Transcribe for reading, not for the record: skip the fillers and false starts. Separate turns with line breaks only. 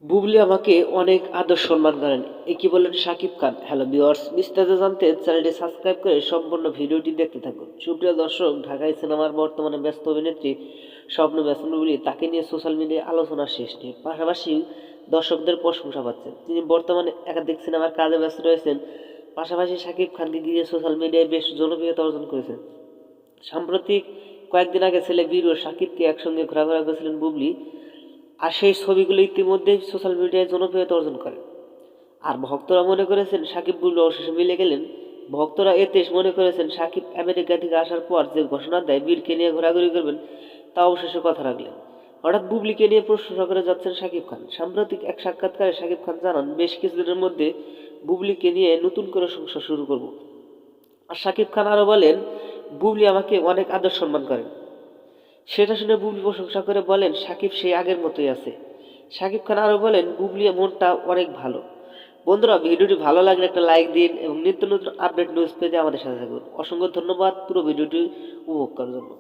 বুবলি আমাকে অনেক আদর সম্মান করেন। এ কি বলেন শাকিব খান। হ্যালো ভিউয়ার্স, বিস্তারিত জানতে চ্যানেলটি সাবস্ক্রাইব করে সম্পূর্ণ ভিডিওটি দেখতে থাকুন। সুপ্রিয় দর্শক, ঢাকাই সিনেমার বর্তমানে ব্যস্ত অভিনেত্রী স্বপ্ন ব্যস্ত বুবলি তাকে নিয়ে সোশ্যাল মিডিয়ায় আলোচনার শেষ নেই। পাশাপাশি দর্শকদের প্রশংসা পাচ্ছেন। তিনি বর্তমানে একাধিক সিনেমার কাজে ব্যস্ত রয়েছেন। পাশাপাশি শাকিব খানকে ঘিরে সোশ্যাল মিডিয়ায় বেশ জনপ্রিয়তা অর্জন করেছেন। সাম্প্রতিক কয়েকদিন আগে ছেলে বীর ও শাকিবকে একসঙ্গে ঘোরাঘুরা করেছিলেন বুবলি। আর সেই ছবিগুলো ইতিমধ্যেই সোশ্যাল মিডিয়ায় জনপ্রিয়তা অর্জন করে। আর ভক্তরা মনে করেছেন সাকিব বুবলি অবশেষে মিলে গেলেন। ভক্তরা এতে মনে করেছেন সাকিব আমেরিকা থেকে আসার পর যে ঘোষণা দেয় বীরকে নিয়ে ঘোরাঘুরি করবেন, তা অবশেষে কথা রাখলেন। হঠাৎ বুবলিকে নিয়ে প্রশংসা করে যাচ্ছেন সাকিব খান। সাম্প্রতিক এক সাক্ষাৎকারে সাকিব খান জানান, বেশ কিছুদিনের মধ্যে বুবলিকে নিয়ে নতুন করে সংসার শুরু করব। আর সাকিব খান আরও বলেন, বুবলি আমাকে অনেক আদর সম্মান করেন। সেটা শুনে বুবলি প্রশংসা করে বলেন, সাকিব সেই আগের মতোই আছে। সাকিব খান আরও বলেন, বুবলি মনটা অনেক ভালো। বন্ধুরা, ভিডিওটি ভালো লাগলে একটা লাইক দিন এবং নিত্য নতুন আপডেট নিউজ পেতে আমাদের সাথে থাকুন। অসংখ্য ধন্যবাদ পুরো ভিডিওটি উপভোগ করার জন্য।